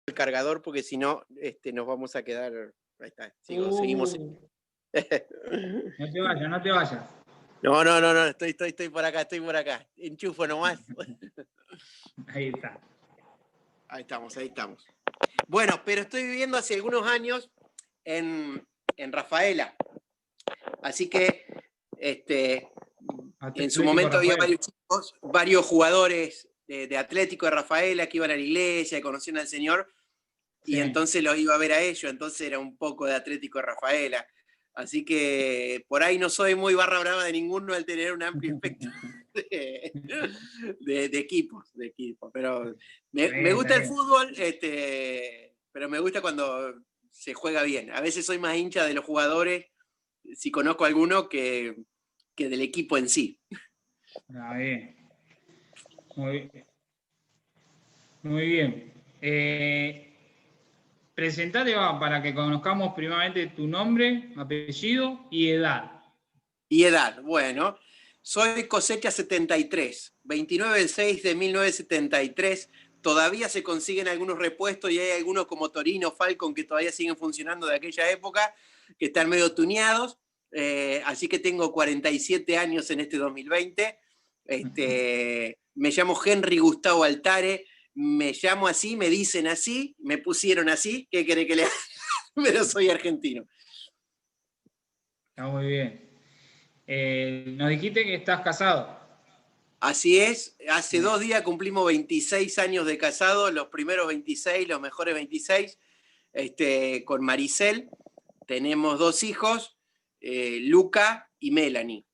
el cargador porque si no nos vamos a quedar. Ahí está, seguimos. No te vayas, no te vayas. No, estoy por acá, enchufo nomás. Ahí está. Ahí estamos. Bueno, pero estoy viviendo hace algunos años en Rafaela. Así que en su momento había varios jugadores de Atlético de Rafaela que iban a la iglesia, que conocían al Señor, y entonces los iba a ver a ellos, entonces era un poco de Atlético de Rafaela. Así que por ahí no soy muy barra brava de ninguno al tener un amplio espectro de equipos. Pero me gusta el fútbol, pero me gusta cuando se juega bien. A veces soy más hincha de los jugadores, si conozco a alguno, que del equipo en sí. Bien. Muy bien. Presentate para que conozcamos primeramente tu nombre, apellido y edad. Bueno, soy cosecha 73, 29 del 6 de 1973. Todavía se consiguen algunos repuestos y hay algunos como Torino, Falcon, que todavía siguen funcionando de aquella época, que están medio tuneados. Así que tengo 47 años en este 2020. Me llamo Henry Gustavo Altare. Me llamo así, me dicen así, me pusieron así. ¿Qué querés que le haga? Pero soy argentino. Está muy bien. Nos dijiste que estás casado. Así es. Hace 2 días cumplimos 26 años de casado, los primeros 26, los mejores 26, con Maricel. Tenemos 2 hijos, Luca y Melanie.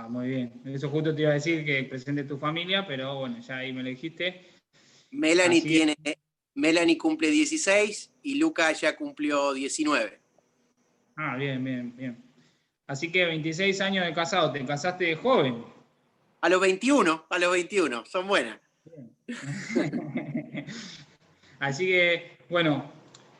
Muy bien. Eso justo te iba a decir que presentes tu familia, pero bueno, ya ahí me lo dijiste. Melanie cumple 16 y Luca ya cumplió 19. Bien. Así que 26 años de casado, ¿te casaste de joven? A los 21, son buenas. Así que, bueno,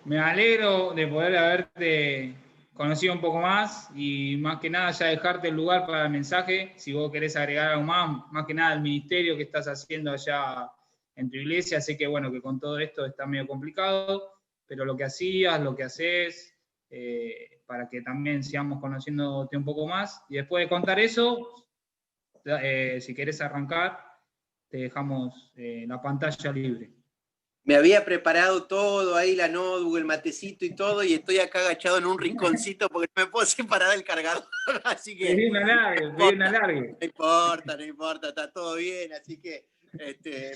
me alegro de poder haberte conocido un poco más y más que nada ya dejarte el lugar para el mensaje. Si vos querés agregar algo más que nada el ministerio que estás haciendo allá en tu iglesia. Sé que, bueno, que con todo esto está medio complicado, pero lo que hacías, lo que haces, para que también sigamos conociéndote un poco más. Y después de contar eso, si querés arrancar, te dejamos la pantalla libre. Me había preparado todo ahí, la notebook, el matecito y todo, y estoy acá agachado en un rinconcito porque no me puedo separar del cargador. Así que. Pedí un alargue. No importa, está todo bien. Así que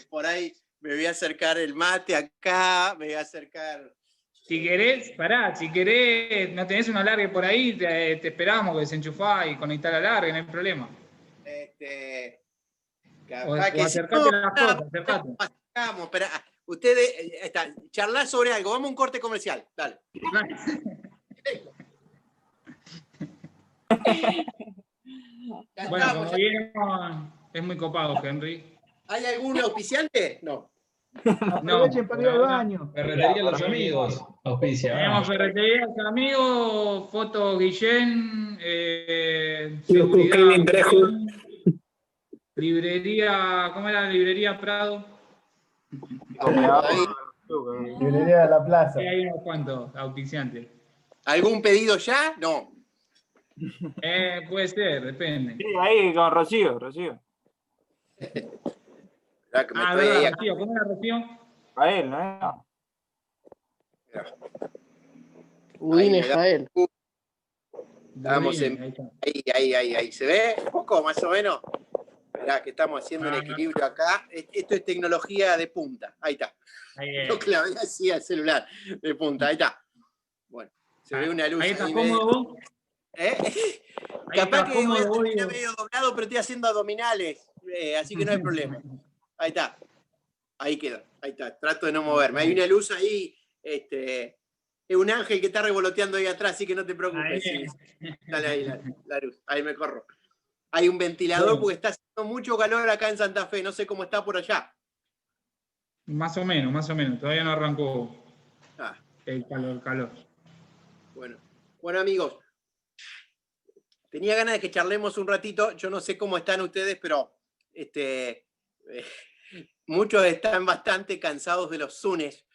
por ahí me voy a acercar el mate acá, me voy a acercar. Si querés, no tenés un alargue por ahí, te esperamos que desenchufás y conectar al alargue, no hay problema. O acercate a las cosas, acercate. Vamos, espera. Ustedes, charlar sobre algo. Vamos a un corte comercial. Dale. Bueno, como vieron, es muy copado, Henry. ¿Hay algún auspiciante? No. Aprovechen para ir al baño. Ferretería Los Amigos. Auspicia. Tenemos Ferretería Los Amigos, Foto Guillén, seguridad. Librería, ¿cómo era la librería Prado? Librería de la Plaza. Sí, hay unos cuantos auspiciantes. ¿Algún pedido ya? No. Puede ser, depende. Sí, ahí con Rocío. Rocío, ¿cómo era Rocío? A él, ¿no? Udine Jael. Estamos ahí. ¿Se ve? Un poco, más o menos. Esperá, que estamos haciendo un equilibrio acá. Esto es tecnología de punta. Ahí está. Lo clavé así al celular. De punta, ahí está. Bueno, se ve una luz. Ahí está cómodo. Capaz que voy a terminar medio doblado, pero estoy haciendo abdominales. Así que no hay problema. Ahí está. Ahí queda. Ahí está. Trato de no moverme. Hay una luz ahí. Es un ángel que está revoloteando ahí atrás, así que no te preocupes. Sí. Dale ahí la luz. Ahí me corro. Hay un ventilador porque está haciendo mucho calor acá en Santa Fe. No sé cómo está por allá. Más o menos. Todavía no arrancó el calor. Bueno, amigos. Tenía ganas de que charlemos un ratito. Yo no sé cómo están ustedes, pero muchos están bastante cansados de los Zunes.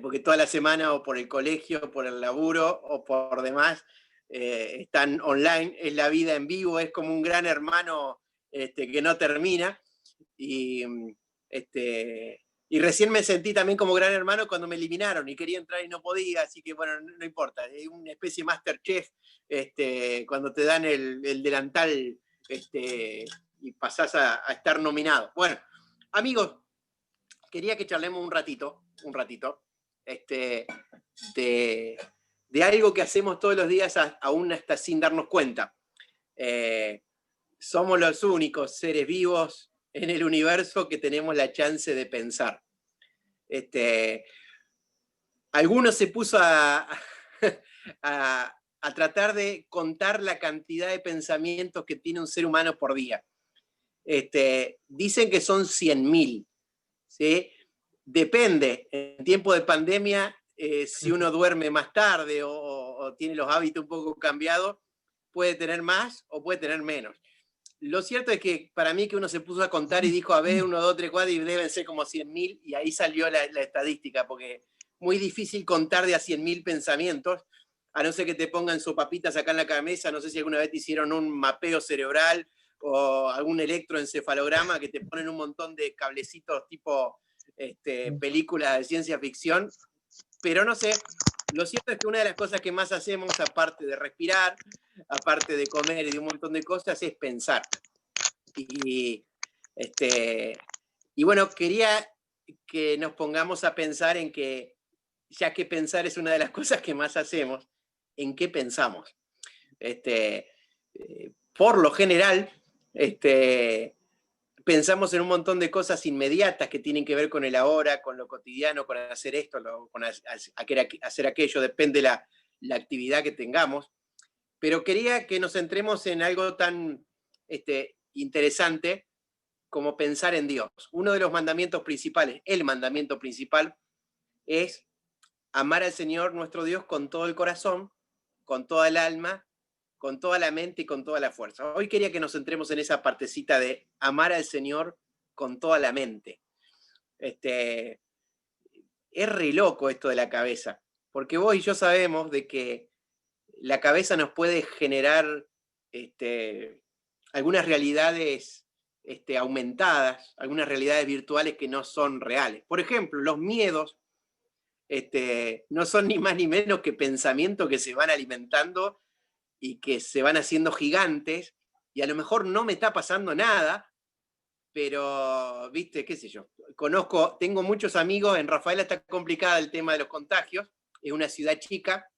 porque toda la semana o por el colegio, por el laburo o por demás, están online. Es la vida en vivo, es como un gran hermano que no termina. Y recién me sentí también como gran hermano cuando me eliminaron y quería entrar y no podía, así que bueno, no importa. Es una especie de Masterchef, cuando te dan el delantal y pasás a estar nominado. Bueno, amigos, quería que charlemos un ratito, de algo que hacemos todos los días, aún hasta sin darnos cuenta. Somos los únicos seres vivos en el universo que tenemos la chance de pensar. Algunos se puso a tratar de contar la cantidad de pensamientos que tiene un ser humano por día. Dicen que son 100.000, ¿sí? Depende, en tiempo de pandemia, si uno duerme más tarde o tiene los hábitos un poco cambiados, puede tener más o puede tener menos. Lo cierto es que para mí que uno se puso a contar y dijo, a ver, 1, 2, 3, 4, y deben ser como 100.000, y ahí salió la estadística, porque muy difícil contar de a 100.000 pensamientos, a no ser que te pongan sopapitas acá en la cabeza. No sé si alguna vez te hicieron un mapeo cerebral o algún electroencefalograma que te ponen un montón de cablecitos tipo películas de ciencia ficción, pero no sé. Lo cierto es que una de las cosas que más hacemos, aparte de respirar, aparte de comer y de un montón de cosas, es pensar. Y bueno, quería que nos pongamos a pensar en que, ya que pensar es una de las cosas que más hacemos, ¿en qué pensamos? Por lo general, pensamos en un montón de cosas inmediatas que tienen que ver con el ahora, con lo cotidiano, con hacer esto, con hacer aquello, depende la actividad que tengamos. Pero quería que nos centremos en algo tan interesante como pensar en Dios. Uno de los mandamientos principales, el mandamiento principal, es amar al Señor nuestro Dios con todo el corazón, con toda el alma, con toda la mente y con toda la fuerza. Hoy quería que nos centremos en esa partecita de amar al Señor con toda la mente. Es re loco esto de la cabeza, porque vos y yo sabemos de que la cabeza nos puede generar algunas realidades aumentadas, algunas realidades virtuales que no son reales. Por ejemplo, los miedos no son ni más ni menos que pensamientos que se van alimentando y que se van haciendo gigantes, y a lo mejor no me está pasando nada, pero, viste, qué sé yo, tengo muchos amigos, en Rafaela está complicada el tema de los contagios, es una ciudad chica,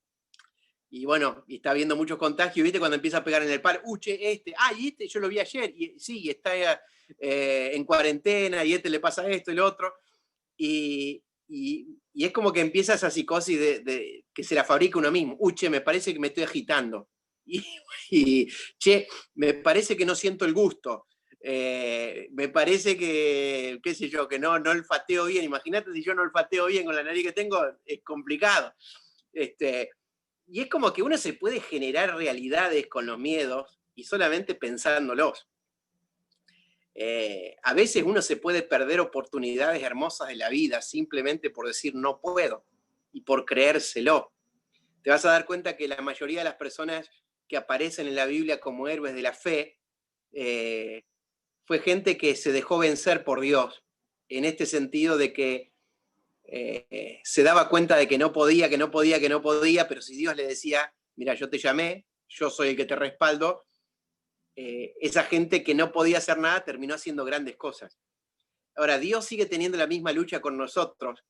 y bueno, y está habiendo muchos contagios, viste, cuando empieza a pegar en el palo, che, yo lo vi ayer, y sí, está en cuarentena, y le pasa esto y lo otro, y es como que empieza esa psicosis de que se la fabrica uno mismo. Che, me parece que me estoy agitando. Che, me parece que no siento el gusto. Me parece que, qué sé yo, que no olfateo bien. Imagínate si yo no olfateo bien con la nariz que tengo, es complicado. Y es como que uno se puede generar realidades con los miedos y solamente pensándolos. A veces uno se puede perder oportunidades hermosas de la vida simplemente por decir no puedo y por creérselo. Te vas a dar cuenta que la mayoría de las personas que aparecen en la Biblia como héroes de la fe fue gente que se dejó vencer por Dios, en este sentido de que se daba cuenta de que no podía, pero si Dios le decía, mira, yo te llamé, yo soy el que te respaldo, esa gente que no podía hacer nada terminó haciendo grandes cosas. Ahora, Dios sigue teniendo la misma lucha con nosotros,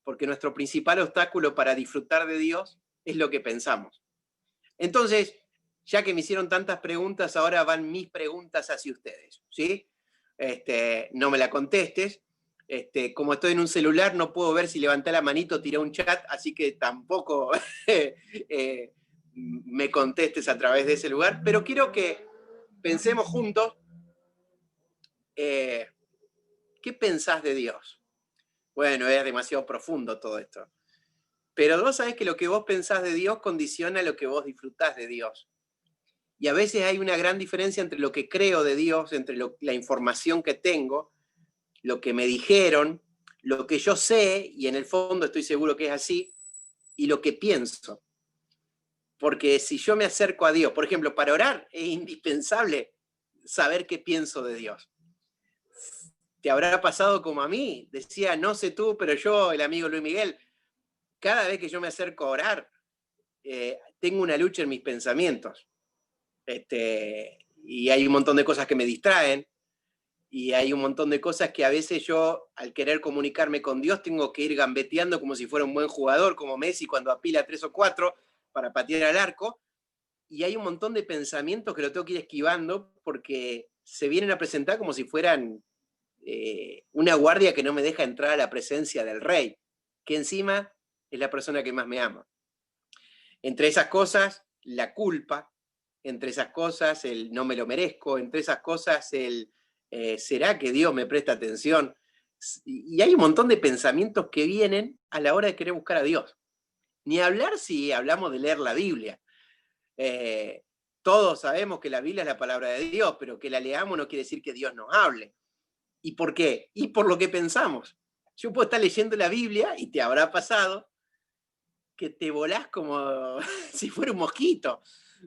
porque nuestro principal obstáculo para disfrutar de Dios es lo que pensamos. Entonces, ya que me hicieron tantas preguntas, ahora van mis preguntas hacia ustedes, ¿sí? No me la contestes. Como estoy en un celular, no puedo ver si levanté la manito o tiré un chat, así que tampoco me contestes a través de ese lugar, pero quiero que pensemos juntos, ¿qué pensás de Dios? Bueno, es demasiado profundo todo esto. Pero vos sabés que lo que vos pensás de Dios condiciona lo que vos disfrutás de Dios. Y a veces hay una gran diferencia entre lo que creo de Dios, entre la información que tengo, lo que me dijeron, lo que yo sé, y en el fondo estoy seguro que es así, y lo que pienso. Porque si yo me acerco a Dios, por ejemplo, para orar es indispensable saber qué pienso de Dios. ¿Te habrá pasado como a mí? Decía, no sé tú, pero yo, el amigo Luis Miguel, cada vez que yo me acerco a orar, tengo una lucha en mis pensamientos. Y hay un montón de cosas que me distraen, y hay un montón de cosas que a veces yo, al querer comunicarme con Dios, tengo que ir gambeteando como si fuera un buen jugador, como Messi cuando apila 3 o 4 para patear al arco, y hay un montón de pensamientos que lo tengo que ir esquivando porque se vienen a presentar como si fueran una guardia que no me deja entrar a la presencia del Rey, que encima es la persona que más me ama. Entre esas cosas, la culpa, entre esas cosas, el no me lo merezco, entre esas cosas, el ¿será que Dios me presta atención? Y hay un montón de pensamientos que vienen a la hora de querer buscar a Dios. Ni hablar si hablamos de leer la Biblia. Todos sabemos que la Biblia es la palabra de Dios, pero que la leamos no quiere decir que Dios nos hable. ¿Y por qué? Y por lo que pensamos. Yo puedo estar leyendo la Biblia y te habrá pasado que te volás como si fuera un mosquito.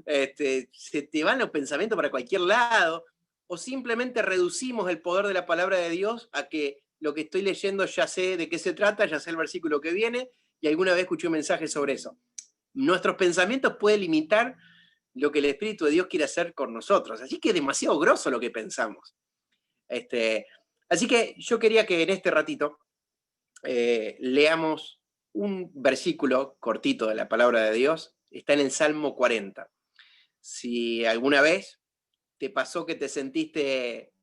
Se te van los pensamientos para cualquier lado, o simplemente reducimos el poder de la palabra de Dios a que lo que estoy leyendo ya sé de qué se trata, ya sé el versículo que viene, y alguna vez escuché un mensaje sobre eso. Nuestros pensamientos pueden limitar lo que el Espíritu de Dios quiere hacer con nosotros, así que es demasiado grosso lo que pensamos. Así que yo quería que en este ratito leamos un versículo cortito de la palabra de Dios, está en el Salmo 40. Si alguna vez te pasó que te sentiste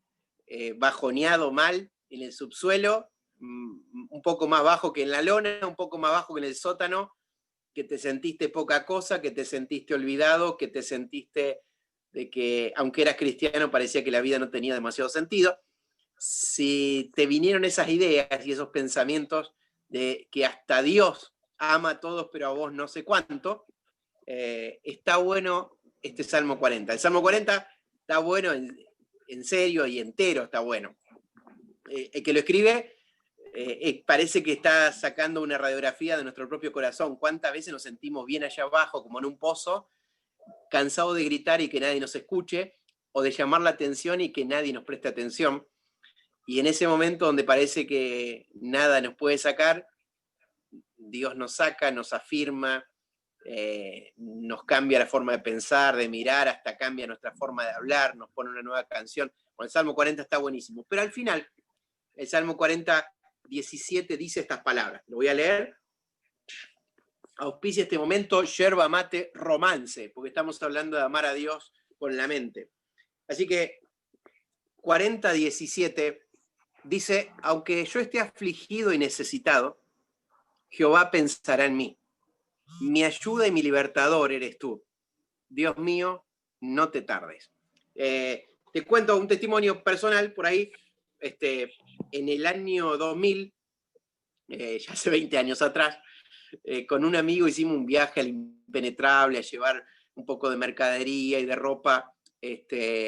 bajoneado mal en el subsuelo, un poco más bajo que en la lona, un poco más bajo que en el sótano, que te sentiste poca cosa, que te sentiste olvidado, que te sentiste de que, aunque eras cristiano, parecía que la vida no tenía demasiado sentido. Si te vinieron esas ideas y esos pensamientos de que hasta Dios ama a todos, pero a vos no sé cuánto, está bueno este Salmo 40. El Salmo 40 está bueno en serio y entero, está bueno. El que lo escribe parece que está sacando una radiografía de nuestro propio corazón. ¿Cuántas veces nos sentimos bien allá abajo, como en un pozo, cansados de gritar y que nadie nos escuche, o de llamar la atención y que nadie nos preste atención? Y en ese momento donde parece que nada nos puede sacar, Dios nos saca, nos afirma, nos cambia la forma de pensar, de mirar, hasta cambia nuestra forma de hablar, nos pone una nueva canción. Bueno, el Salmo 40 está buenísimo. Pero al final, el Salmo 40, 17 dice estas palabras. Lo voy a leer. Auspicia este momento yerba mate romance, porque estamos hablando de amar a Dios con la mente. Así que 40, 17 dice, aunque yo esté afligido y necesitado, Jehová pensará en mí. Mi ayuda y mi libertador eres tú. Dios mío, no te tardes. Te cuento un testimonio personal por ahí. En el año 2000, ya hace 20 años atrás, con un amigo hicimos un viaje al impenetrable, a llevar un poco de mercadería y de ropa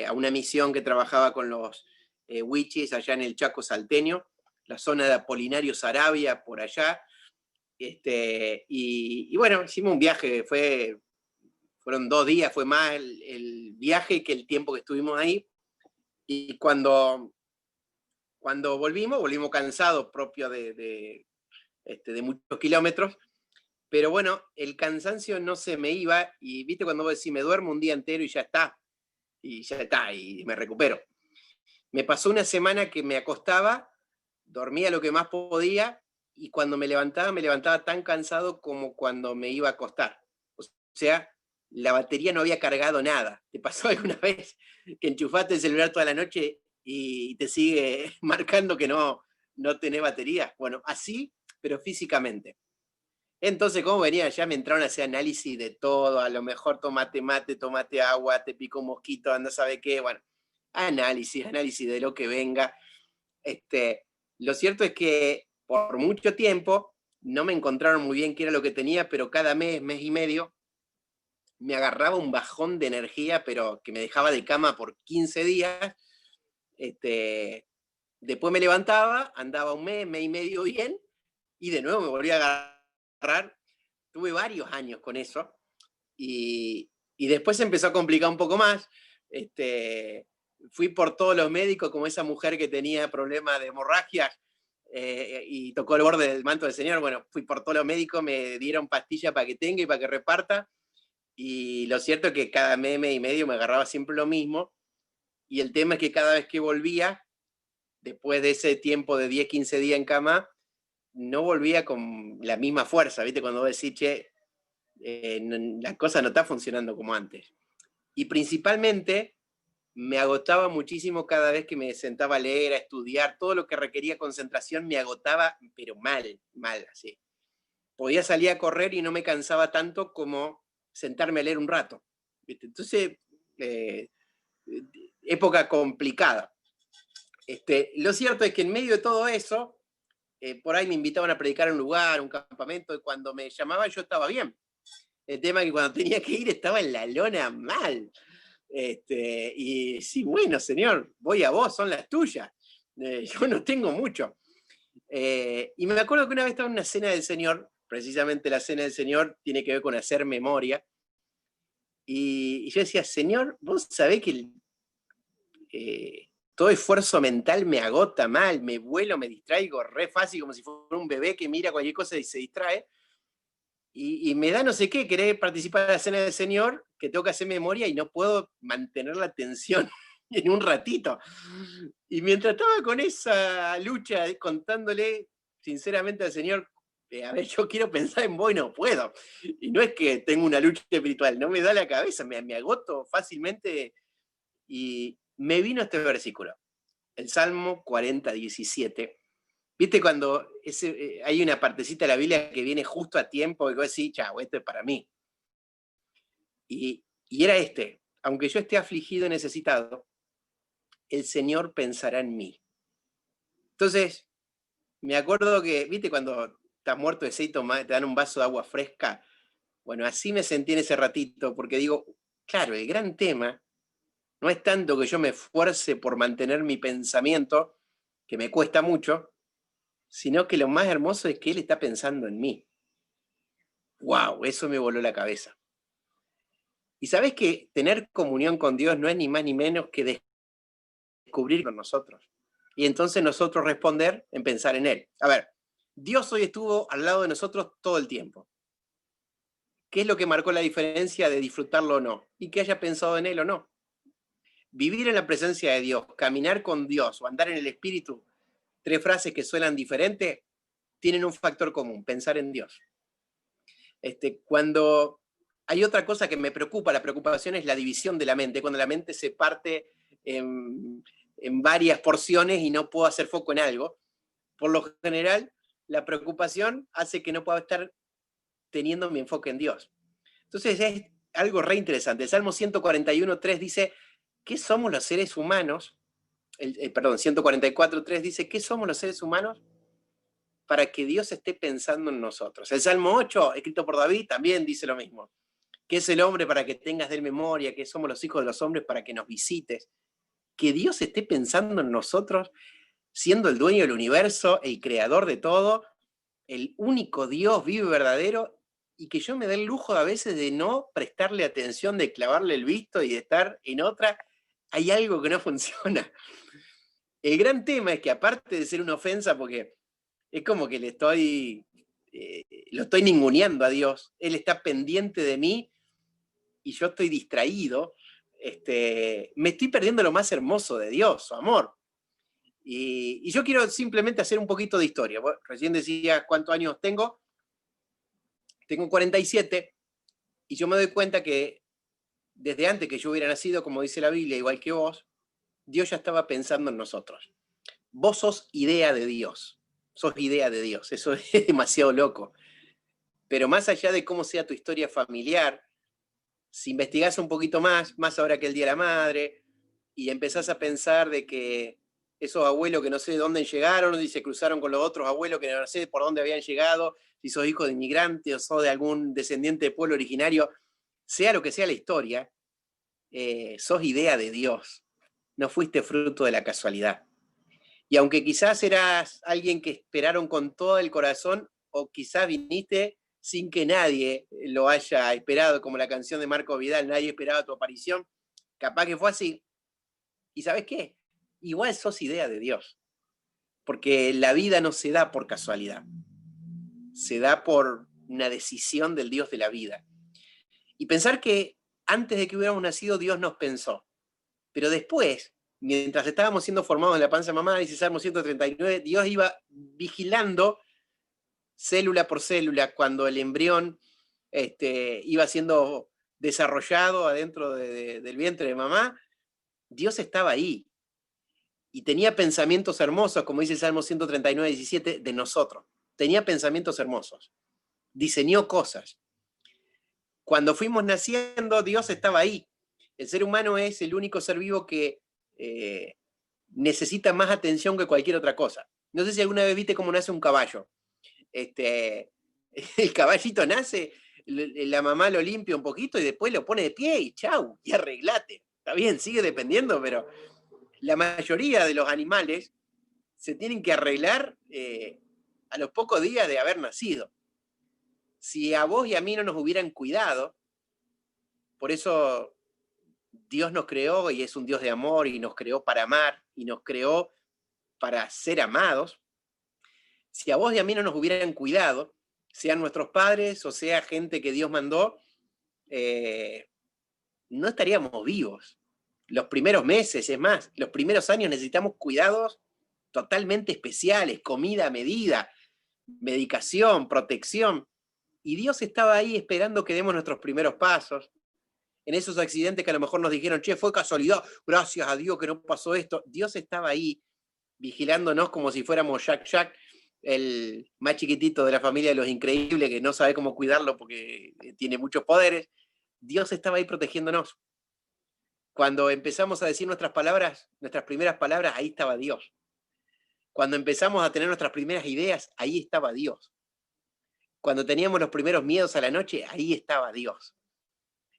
a una misión que trabajaba con los Wichis allá en el Chaco salteño, la zona de Apolinario Saravia, por allá. Y bueno, hicimos un viaje, fueron 2 días, fue más el viaje que el tiempo que estuvimos ahí. Y cuando volvimos cansados, propio de muchos kilómetros, pero bueno, el cansancio no se me iba, y viste cuando vos decís, me duermo un día entero y ya está, y me recupero. Me pasó una semana que me acostaba, dormía lo que más podía, y cuando me levantaba tan cansado como cuando me iba a acostar. O sea, la batería no había cargado nada. ¿Te pasó alguna vez que enchufaste el celular toda la noche y te sigue marcando que no tenés batería? Bueno, así, pero físicamente. Entonces, como venía, ya me entraron a hacer análisis de todo, a lo mejor tomate mate, tomate agua, te picó un mosquito, anda sabe qué, bueno, análisis de lo que venga. Lo cierto es que por mucho tiempo no me encontraron muy bien qué era lo que tenía, pero cada mes y medio, me agarraba un bajón de energía, pero que me dejaba de cama por 15 días, Después me levantaba, andaba un mes y medio bien, y de nuevo me volví a agarrar. Tuve varios años con eso, y después se empezó a complicar un poco más. Fui por todos los médicos, como esa mujer que tenía problemas de hemorragia, y tocó el borde del manto del Señor. Bueno, fui por todos los médicos, me dieron pastillas para que tenga y para que reparta, y lo cierto es que cada mes y medio me agarraba siempre lo mismo, y el tema es que cada vez que volvía, después de ese tiempo de 10, 15 días en cama, no volvía con la misma fuerza, ¿viste? Cuando vos decís, che, la cosa no está funcionando como antes. Y principalmente me agotaba muchísimo cada vez que me sentaba a leer, a estudiar, todo lo que requería concentración me agotaba, pero mal, así. Podía salir a correr y no me cansaba tanto como sentarme a leer un rato, ¿viste? Entonces, época complicada. Lo cierto es que en medio de todo eso, por ahí me invitaban a predicar en un lugar, un campamento, y cuando me llamaban yo estaba bien. El tema es que cuando tenía que ir estaba en la lona mal. Y sí, bueno, Señor, voy a vos, son las tuyas. Yo no tengo mucho. Y me acuerdo que una vez estaba en una cena del Señor, precisamente la cena del Señor tiene que ver con hacer memoria. Y yo decía, Señor, vos sabés que todo esfuerzo mental me agota mal, me vuelo, me distraigo re fácil, como si fuera un bebé que mira cualquier cosa y se distrae. Y me da no sé qué, querer participar de la cena del Señor, que tengo que hacer memoria y no puedo mantener la atención en un ratito. Y mientras estaba con esa lucha, contándole sinceramente al Señor, a ver, yo quiero pensar en vos y no puedo. Y no es que tengo una lucha espiritual, no me da la cabeza, me agoto fácilmente. Y me vino este versículo, el Salmo 40, 17. ¿Viste cuando hay una partecita de la Biblia que viene justo a tiempo y vos decís, chao, esto es para mí? Y era aunque yo esté afligido y necesitado, el Señor pensará en mí. Entonces, me acuerdo que, ¿viste cuando estás muerto de sed y te dan un vaso de agua fresca? Bueno, así me sentí en ese ratito, porque digo, claro, el gran tema no es tanto que yo me esfuerce por mantener mi pensamiento, que me cuesta mucho, sino que lo más hermoso es que Él está pensando en mí. ¡Wow! Eso me voló la cabeza. Y sabés que tener comunión con Dios no es ni más ni menos que descubrir con nosotros. Y entonces nosotros responder en pensar en Él. A ver, Dios hoy estuvo al lado de nosotros todo el tiempo. ¿Qué es lo que marcó la diferencia de disfrutarlo o no? Y que haya pensado en Él o no. Vivir en la presencia de Dios, caminar con Dios o andar en el Espíritu, 3 frases que suenan diferentes, tienen un factor común, pensar en Dios. Cuando hay otra cosa que me preocupa, la preocupación es la división de la mente, cuando la mente se parte en varias porciones y no puedo hacer foco en algo. Por lo general, la preocupación hace que no pueda estar teniendo mi enfoque en Dios. Entonces es algo re interesante. El Salmo 141.3 dice, ¿qué somos los seres humanos? Perdón, 144.3 dice, ¿qué somos los seres humanos para que Dios esté pensando en nosotros? El Salmo 8, escrito por David, también dice lo mismo. ¿Qué es el hombre para que tengas de él memoria? ¿Qué somos los hijos de los hombres para que nos visites? Que Dios esté pensando en nosotros, siendo el dueño del universo, el creador de todo, el único Dios vivo y verdadero, y que yo me dé el lujo a veces de no prestarle atención, de clavarle el visto y de estar en otra, hay algo que no funciona. El gran tema es que aparte de ser una ofensa, porque es como que lo estoy ninguneando a Dios, Él está pendiente de mí y yo estoy distraído, me estoy perdiendo lo más hermoso de Dios, su amor. Y yo quiero simplemente hacer un poquito de historia. Bueno, recién decía cuántos años tengo. Tengo 47 y yo me doy cuenta que desde antes que yo hubiera nacido, como dice la Biblia, igual que vos, Dios ya estaba pensando en nosotros. Vos sos idea de Dios. Sos idea de Dios. Eso es demasiado loco. Pero más allá de cómo sea tu historia familiar, si investigás un poquito más ahora que el Día de la Madre, y empezás a pensar de que esos abuelos que no sé de dónde llegaron y se cruzaron con los otros abuelos que no sé por dónde habían llegado, si sos hijo de inmigrante o sos de algún descendiente de pueblo originario, sea lo que sea la historia, sos idea de Dios. No fuiste fruto de la casualidad. Y aunque quizás eras alguien que esperaron con todo el corazón, o quizás viniste sin que nadie lo haya esperado, como la canción de Marco Vidal, nadie esperaba tu aparición, capaz que fue así. ¿Y sabes qué? Igual sos idea de Dios, porque la vida no se da por casualidad, se da por una decisión del Dios de la vida. Y pensar que antes de que hubiéramos nacido, Dios nos pensó, pero después, mientras estábamos siendo formados en la panza de mamá, dice Salmo 139, Dios iba vigilando célula por célula cuando el embrión iba siendo desarrollado adentro del vientre de mamá. Dios estaba ahí y tenía pensamientos hermosos, como dice el Salmo 139, 17, de nosotros. Tenía pensamientos hermosos, diseñó cosas. Cuando fuimos naciendo, Dios estaba ahí. El ser humano es el único ser vivo que necesita más atención que cualquier otra cosa. No sé si alguna vez viste cómo nace un caballo. El caballito nace, la mamá lo limpia un poquito y después lo pone de pie y chau, y arreglate. Está bien, sigue dependiendo, pero la mayoría de los animales se tienen que arreglar a los pocos días de haber nacido. Si a vos y a mí no nos hubieran cuidado, por eso Dios nos creó y es un Dios de amor y nos creó para amar y nos creó para ser amados. Si a vos y a mí no nos hubieran cuidado, sean nuestros padres o sea gente que Dios mandó, no estaríamos vivos. Los primeros meses, es más, los primeros años necesitamos cuidados totalmente especiales, comida a medida, medicación, protección. Y Dios estaba ahí esperando que demos nuestros primeros pasos. En esos accidentes que a lo mejor nos dijeron, che, fue casualidad, gracias a Dios que no pasó esto. Dios estaba ahí vigilándonos como si fuéramos Jack, el más chiquitito de la familia de los Increíbles, que no sabe cómo cuidarlo porque tiene muchos poderes. Dios estaba ahí protegiéndonos. Cuando empezamos a decir nuestras primeras palabras, ahí estaba Dios. Cuando empezamos a tener nuestras primeras ideas, ahí estaba Dios. Cuando teníamos los primeros miedos a la noche, ahí estaba Dios.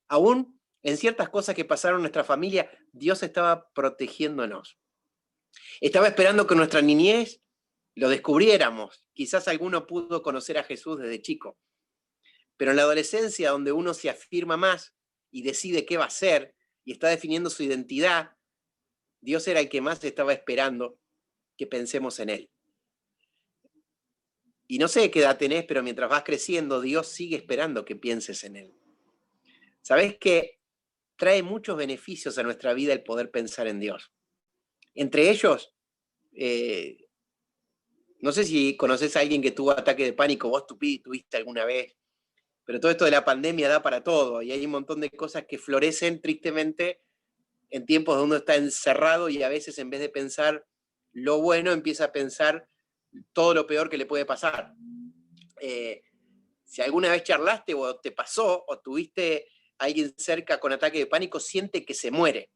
Aún en ciertas cosas que pasaron en nuestra familia, Dios estaba protegiéndonos. Estaba esperando que nuestra niñez lo descubriéramos. Quizás alguno pudo conocer a Jesús desde chico. Pero en la adolescencia, donde uno se afirma más y decide qué va a hacer y está definiendo su identidad, Dios era el que más estaba esperando que pensemos en Él. Y no sé qué edad tenés, pero mientras vas creciendo, Dios sigue esperando que pienses en Él. ¿Sabés que trae muchos beneficios a nuestra vida el poder pensar en Dios? Entre ellos, no sé si conoces a alguien que tuvo ataque de pánico, vos tuviste alguna vez, pero todo esto de la pandemia da para todo y hay un montón de cosas que florecen tristemente en tiempos donde uno está encerrado y a veces en vez de pensar lo bueno, empieza a pensar todo lo peor que le puede pasar. Si alguna vez charlaste o te pasó o tuviste a alguien cerca con ataque de pánico, siente que se muere.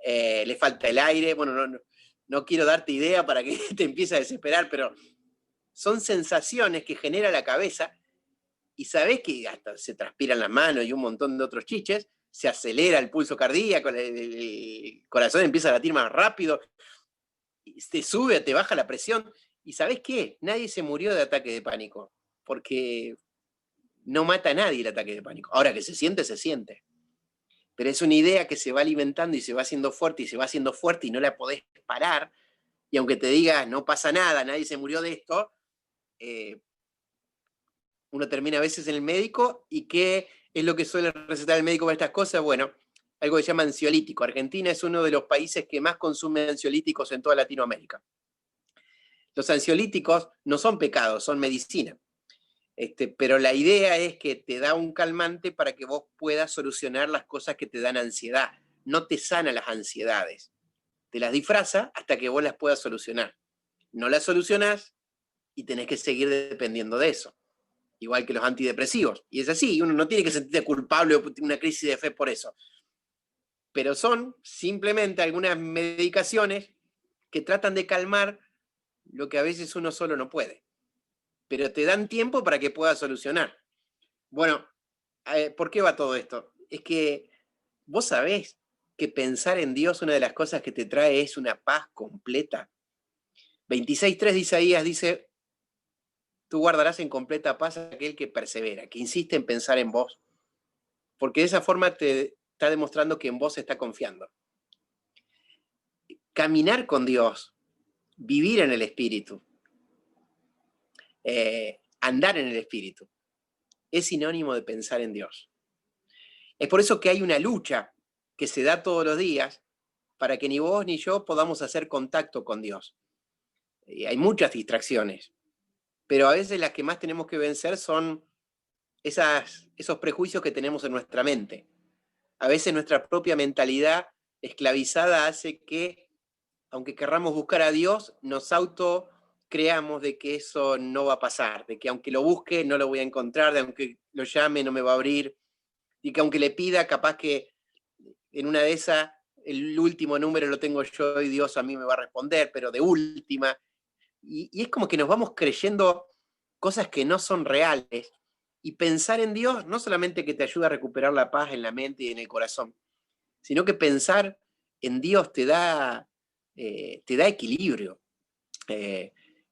Le falta el aire, bueno, no quiero darte idea para que te empieces a desesperar, pero son sensaciones que genera la cabeza y sabés que hasta se transpiran las manos y un montón de otros chiches, se acelera el pulso cardíaco, el corazón empieza a latir más rápido, te sube, te baja la presión. ¿Y sabés qué? Nadie se murió de ataque de pánico, porque no mata a nadie el ataque de pánico. Ahora que se siente, se siente. Pero es una idea que se va alimentando y se va haciendo fuerte y se va haciendo fuerte y no la podés parar. Y aunque te digas, no pasa nada, nadie se murió de esto, uno termina a veces en el médico. ¿Y qué es lo que suele recetar el médico para estas cosas? Bueno, algo que se llama ansiolítico. Argentina es uno de los países que más consume ansiolíticos en toda Latinoamérica. Los ansiolíticos no son pecados, son medicina. Pero la idea es que te da un calmante para que vos puedas solucionar las cosas que te dan ansiedad. No te sana las ansiedades. Te las disfraza hasta que vos las puedas solucionar. No las solucionás y tenés que seguir dependiendo de eso. Igual que los antidepresivos. Y es así, uno no tiene que sentirse culpable o una crisis de fe por eso. Pero son simplemente algunas medicaciones que tratan de calmar lo que a veces uno solo no puede. Pero te dan tiempo para que puedas solucionar. Bueno, ¿por qué va todo esto? Es que vos sabés que pensar en Dios, una de las cosas que te trae es una paz completa. 26:3 de Isaías dice: tú guardarás en completa paz a aquel que persevera, que insiste en pensar en vos, porque de esa forma te está demostrando que en vos está confiando. Caminar con Dios, vivir en el Espíritu, andar en el Espíritu, es sinónimo de pensar en Dios. Es por eso que hay una lucha que se da todos los días para que ni vos ni yo podamos hacer contacto con Dios. Hay muchas distracciones, pero a veces las que más tenemos que vencer son esos prejuicios que tenemos en nuestra mente. A veces nuestra propia mentalidad esclavizada hace que, aunque querramos buscar a Dios, nos creamos de que eso no va a pasar, de que aunque lo busque no lo voy a encontrar, de aunque lo llame no me va a abrir, y que aunque le pida, capaz que en una de esas el último número lo tengo yo y Dios a mí me va a responder, pero de última. Y es como que nos vamos creyendo cosas que no son reales. Y pensar en Dios no solamente que te ayuda a recuperar la paz en la mente y en el corazón, sino que pensar en Dios te da equilibrio.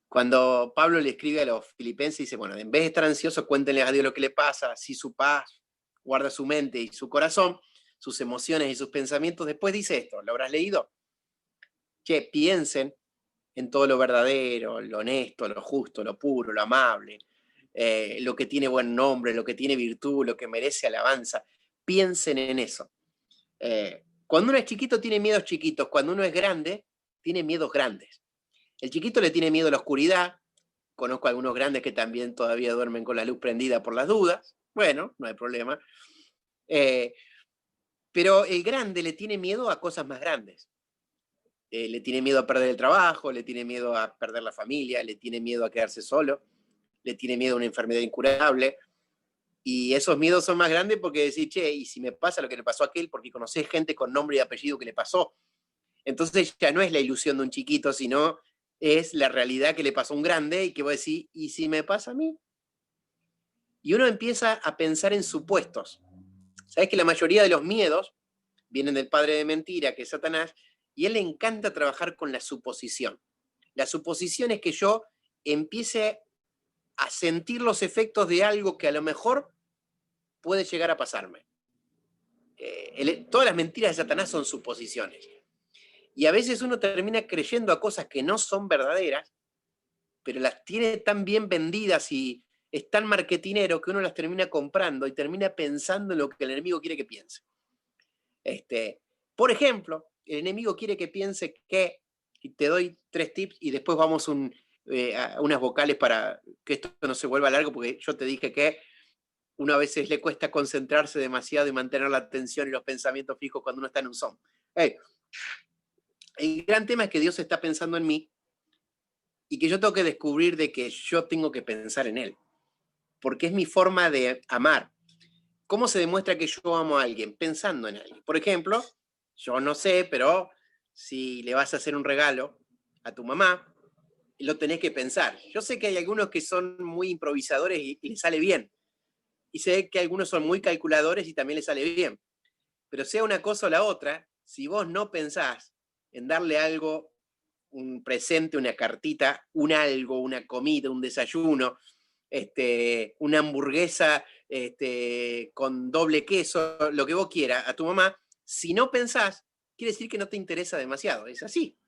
Cuando Pablo le escribe a los filipenses, dice, bueno, en vez de estar ansioso, cuéntenle a Dios lo que le pasa, así su paz guarda su mente y su corazón, sus emociones y sus pensamientos. Después dice esto, ¿lo habrás leído? Che, piensen en todo lo verdadero, lo honesto, lo justo, lo puro, lo amable, lo que tiene buen nombre, lo que tiene virtud, lo que merece alabanza. Piensen en eso. Cuando uno es chiquito tiene miedos chiquitos, cuando uno es grande tiene miedos grandes. El chiquito le tiene miedo a la oscuridad, conozco a algunos grandes que también todavía duermen con la luz prendida por las dudas, bueno, no hay problema. Pero el grande le tiene miedo a cosas más grandes. Le tiene miedo a perder el trabajo, le tiene miedo a perder la familia, le tiene miedo a quedarse solo, le tiene miedo a una enfermedad incurable. Y esos miedos son más grandes porque decís, che, ¿y si me pasa lo que le pasó a aquel? Porque conocés gente con nombre y apellido que le pasó. Entonces ya no es la ilusión de un chiquito, sino es la realidad que le pasó a un grande y que vos decís, ¿y si me pasa a mí? Y uno empieza a pensar en supuestos. Sabés que la mayoría de los miedos vienen del padre de mentira, que es Satanás, y a él le encanta trabajar con la suposición. La suposición es que yo empiece a sentir los efectos de algo que a lo mejor puede llegar a pasarme. Todas las mentiras de Satanás son suposiciones. Y a veces uno termina creyendo a cosas que no son verdaderas, pero las tiene tan bien vendidas y es tan marketinero que uno las termina comprando y termina pensando en lo que el enemigo quiere que piense. Por ejemplo, el enemigo quiere que piense que, y te doy 3 tips y después vamos a unas vocales para que esto no se vuelva largo, porque yo te dije que uno a veces le cuesta concentrarse demasiado y mantener la atención y los pensamientos fijos cuando uno está en un Zoom. El gran tema es que Dios está pensando en mí y que yo tengo que descubrir de que yo tengo que pensar en Él, porque es mi forma de amar. ¿Cómo se demuestra que yo amo a alguien? Pensando en alguien. Por ejemplo, yo no sé, pero si le vas a hacer un regalo a tu mamá, lo tenés que pensar. Yo sé que hay algunos que son muy improvisadores y les sale bien. Y sé que algunos son muy calculadores y también les sale bien. Pero sea una cosa o la otra, si vos no pensás en darle algo, un presente, una cartita, un algo, una comida, un desayuno, una hamburguesa con doble queso, lo que vos quieras, a tu mamá, si no pensás, quiere decir que no te interesa demasiado, es así.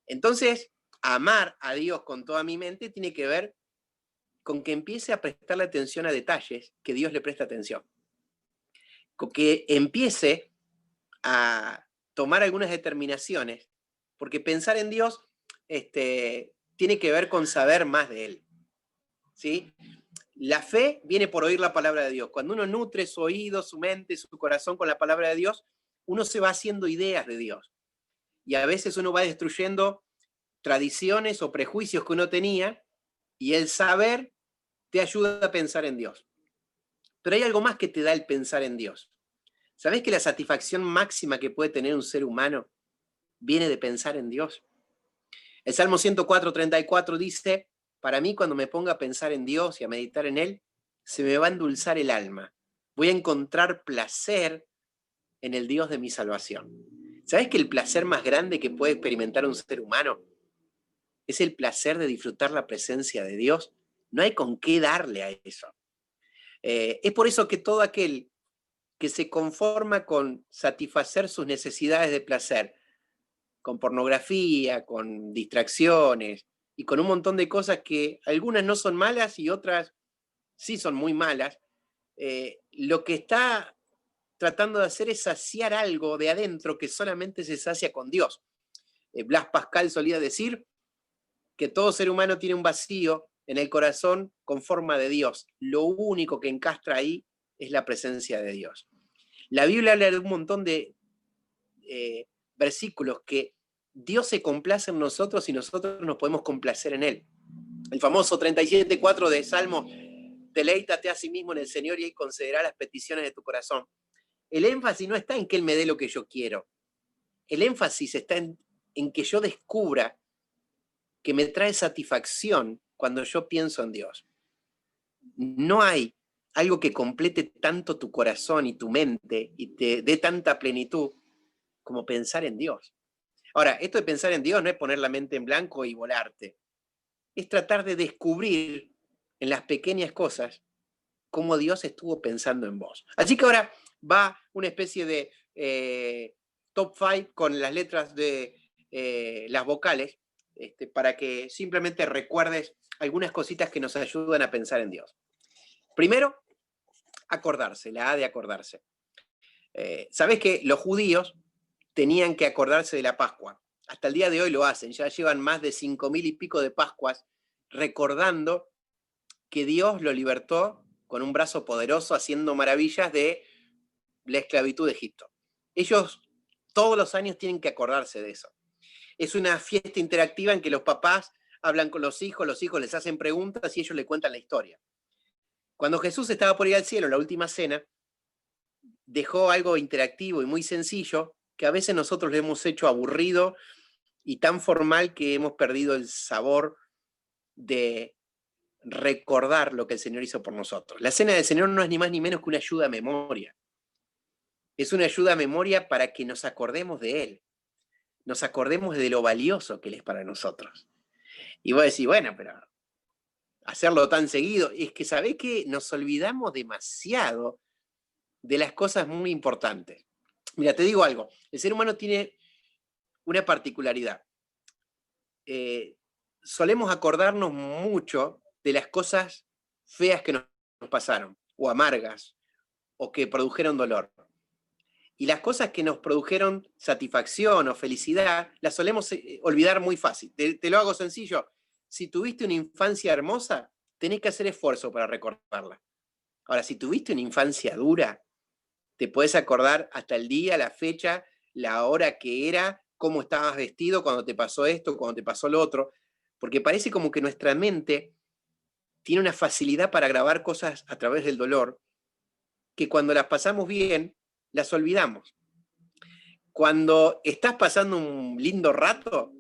Entonces, amar a Dios con toda mi mente tiene que ver con que empiece a prestarle atención a detalles que Dios le presta atención. Con que empiece a tomar algunas determinaciones, porque pensar en Dios tiene que ver con saber más de Él. ¿Sí? La fe viene por oír la palabra de Dios. Cuando uno nutre su oído, su mente, su corazón con la palabra de Dios, uno se va haciendo ideas de Dios. Y a veces uno va destruyendo tradiciones o prejuicios que uno tenía, y el saber te ayuda a pensar en Dios. Pero hay algo más que te da el pensar en Dios. ¿Sabés que la satisfacción máxima que puede tener un ser humano viene de pensar en Dios? El Salmo 104:34 dice: para mí, cuando me ponga a pensar en Dios y a meditar en Él, se me va a endulzar el alma. Voy a encontrar placer en el Dios de mi salvación. ¿Sabés que el placer más grande que puede experimentar un ser humano es el placer de disfrutar la presencia de Dios. No hay con qué darle a eso. Es por eso que todo aquel que se conforma con satisfacer sus necesidades de placer, con pornografía, con distracciones y con un montón de cosas que algunas no son malas y otras sí son muy malas, lo que está tratando de hacer es saciar algo de adentro que solamente se sacia con Dios. Blas Pascal solía decir que todo ser humano tiene un vacío en el corazón con forma de Dios. Lo único que encastra ahí es la presencia de Dios. La Biblia habla de un montón de versículos que Dios se complace en nosotros y nosotros nos podemos complacer en Él. El famoso 37:4 de Salmo: deleítate a sí mismo en el Señor y Él concederá las peticiones de tu corazón. El énfasis no está en que Él me dé lo que yo quiero. El énfasis está en que yo descubra que me trae satisfacción cuando yo pienso en Dios. No hay algo que complete tanto tu corazón y tu mente y te dé tanta plenitud como pensar en Dios. Ahora, esto de pensar en Dios no es poner la mente en blanco y volarte. Es tratar de descubrir en las pequeñas cosas cómo Dios estuvo pensando en vos. Así que ahora va una especie de top 5 con las letras de las vocales, para que simplemente recuerdes algunas cositas que nos ayudan a pensar en Dios. Primero, acordarse, la A de acordarse. ¿Sabés que los judíos tenían que acordarse de la Pascua? Hasta el día de hoy lo hacen, ya llevan más de 5.000 y pico de Pascuas recordando que Dios lo libertó con un brazo poderoso haciendo maravillas de la esclavitud de Egipto. Ellos todos los años tienen que acordarse de eso. Es una fiesta interactiva en que los papás hablan con los hijos les hacen preguntas y ellos le cuentan la historia. Cuando Jesús estaba por ir al cielo, en la última cena, dejó algo interactivo y muy sencillo que a veces nosotros le hemos hecho aburrido y tan formal que hemos perdido el sabor de recordar lo que el Señor hizo por nosotros. La cena del Señor no es ni más ni menos que una ayuda a memoria. Es una ayuda a memoria para que nos acordemos de Él. Nos acordemos de lo valioso que Él es para nosotros. Y vos decís, bueno, pero hacerlo tan seguido, es que sabés que nos olvidamos demasiado de las cosas muy importantes. Mira, te digo algo, el ser humano tiene una particularidad. Solemos acordarnos mucho de las cosas feas que nos pasaron, o amargas, o que produjeron dolor. Y las cosas que nos produjeron satisfacción o felicidad, las solemos olvidar muy fácil. Te lo hago sencillo. Si tuviste una infancia hermosa, tenés que hacer esfuerzo para recordarla. Ahora, si tuviste una infancia dura, te podés acordar hasta el día, la fecha, la hora que era, cómo estabas vestido cuando te pasó esto, cuando te pasó lo otro, porque parece como que nuestra mente tiene una facilidad para grabar cosas a través del dolor, que cuando las pasamos bien, las olvidamos. Cuando estás pasando un lindo rato,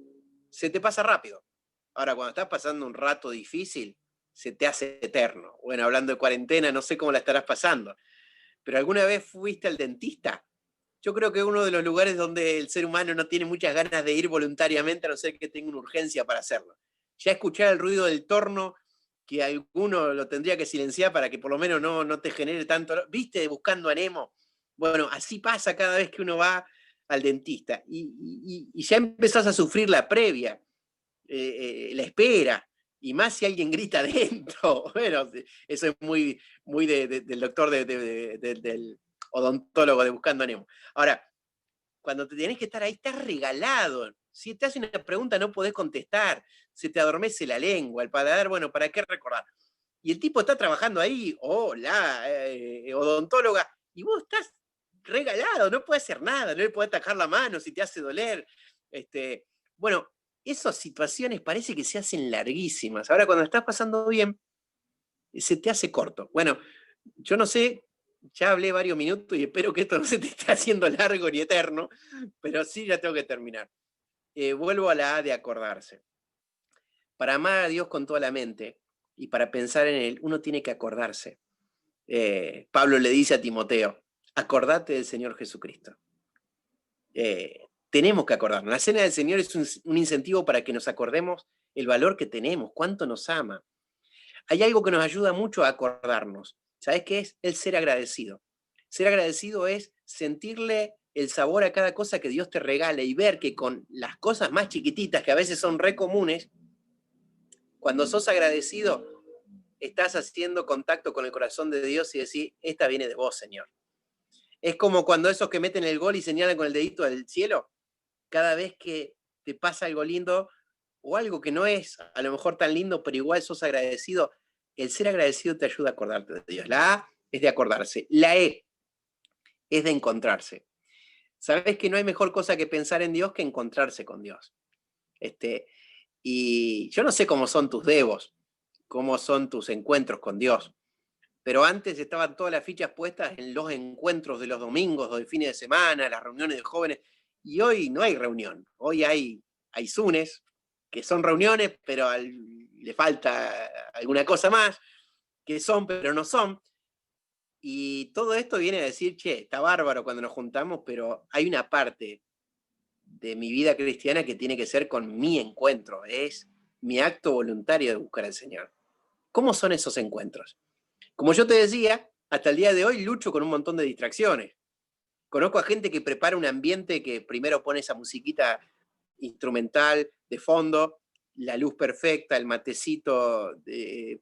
se te pasa rápido. Ahora, cuando estás pasando un rato difícil, se te hace eterno. Bueno, hablando de cuarentena, no sé cómo la estarás pasando, pero ¿alguna vez fuiste al dentista? Yo creo que es uno de los lugares donde el ser humano no tiene muchas ganas de ir voluntariamente, a no ser que tenga una urgencia para hacerlo. Ya escuchar el ruido del torno, que alguno lo tendría que silenciar para que por lo menos no te genere tanto. ¿Viste Buscando a Nemo? Bueno, así pasa cada vez que uno va al dentista. Y ya empezás a sufrir la previa, la espera, y más si alguien grita adentro. Bueno, eso es muy del doctor del odontólogo de Buscando a Nemo. Ahora, cuando te tenés que estar ahí, estás regalado. Si te hace una pregunta no podés contestar, se te adormece la lengua, el paladar, bueno, ¿para qué recordar? Y el tipo está trabajando ahí, hola, odontóloga, y vos estás regalado, no puedes hacer nada, no le podés tajar la mano si te hace doler. Bueno, esas situaciones parece que se hacen larguísimas. Ahora, cuando estás pasando bien, se te hace corto. Bueno, yo no sé, ya hablé varios minutos y espero que esto no se te esté haciendo largo ni eterno, pero sí ya tengo que terminar. Vuelvo a la A de acordarse. Para amar a Dios con toda la mente y para pensar en Él, uno tiene que acordarse. Pablo le dice a Timoteo, acordate del Señor Jesucristo. tenemos que acordarnos. La cena del Señor es un incentivo para que nos acordemos el valor que tenemos, cuánto nos ama. Hay algo que nos ayuda mucho a acordarnos. ¿Sabes qué es? El ser agradecido. Ser agradecido es sentirle el sabor a cada cosa que Dios te regala y ver que con las cosas más chiquititas, que a veces son re comunes, cuando sos agradecido, estás haciendo contacto con el corazón de Dios y decís, esta viene de vos, Señor. Es como cuando esos que meten el gol y señalan con el dedito al cielo, cada vez que te pasa algo lindo o algo que no es a lo mejor tan lindo, pero igual sos agradecido, el ser agradecido te ayuda a acordarte de Dios. La A es de acordarse, la E es de encontrarse. Sabes que no hay mejor cosa que pensar en Dios que encontrarse con Dios. Y yo no sé cómo son tus devos, cómo son tus encuentros con Dios, pero antes estaban todas las fichas puestas en los encuentros de los domingos o de fines de semana, las reuniones de jóvenes, y hoy no hay reunión, hoy hay Zunes, que son reuniones, pero le falta alguna cosa más, que son, pero no son. Y todo esto viene a decir, che, está bárbaro cuando nos juntamos, pero hay una parte de mi vida cristiana que tiene que ser con mi encuentro, es mi acto voluntario de buscar al Señor. ¿Cómo son esos encuentros? Como yo te decía, hasta el día de hoy lucho con un montón de distracciones. Conozco a gente que prepara un ambiente que primero pone esa musiquita instrumental de fondo, la luz perfecta, el matecito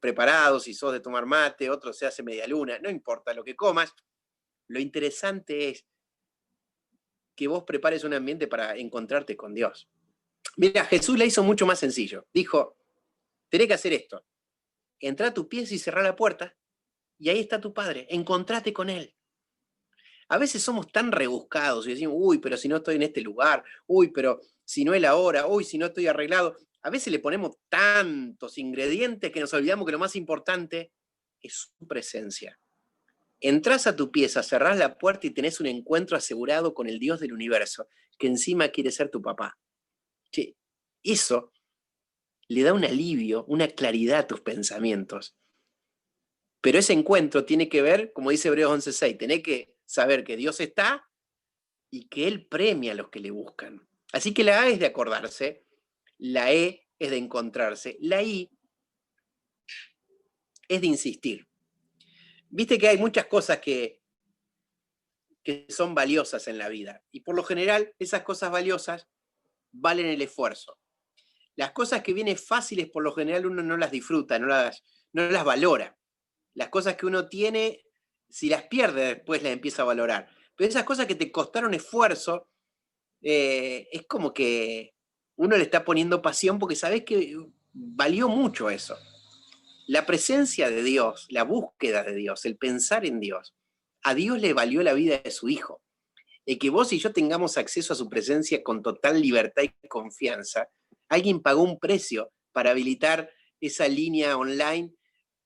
preparado, si sos de tomar mate, otro se hace media luna, no importa lo que comas. Lo interesante es que vos prepares un ambiente para encontrarte con Dios. Mira, Jesús la hizo mucho más sencillo. Dijo, tenés que hacer esto. Entrá a tu pieza y cerrá la puerta, y ahí está tu Padre. Encontrate con Él. A veces somos tan rebuscados y decimos, uy, pero si no estoy en este lugar, uy, pero si no es la hora, uy, si no estoy arreglado. A veces le ponemos tantos ingredientes que nos olvidamos que lo más importante es su presencia. Entrás a tu pieza, cerrás la puerta y tenés un encuentro asegurado con el Dios del universo, que encima quiere ser tu papá. Che, eso le da un alivio, una claridad a tus pensamientos. Pero ese encuentro tiene que ver, como dice Hebreos 11:6, tenés que saber que Dios está y que Él premia a los que le buscan. Así que la A es de acordarse, la E es de encontrarse, la I es de insistir. Viste que hay muchas cosas que son valiosas en la vida, y por lo general esas cosas valiosas valen el esfuerzo. Las cosas que vienen fáciles por lo general uno no las disfruta, no las valora. Las cosas que uno tiene, si las pierde después las empieza a valorar. Pero esas cosas que te costaron esfuerzo, es como que uno le está poniendo pasión porque sabes que valió mucho eso. La presencia de Dios, la búsqueda de Dios, el pensar en Dios, a Dios le valió la vida de su Hijo. El que vos y yo tengamos acceso a su presencia con total libertad y confianza, alguien pagó un precio para habilitar esa línea online,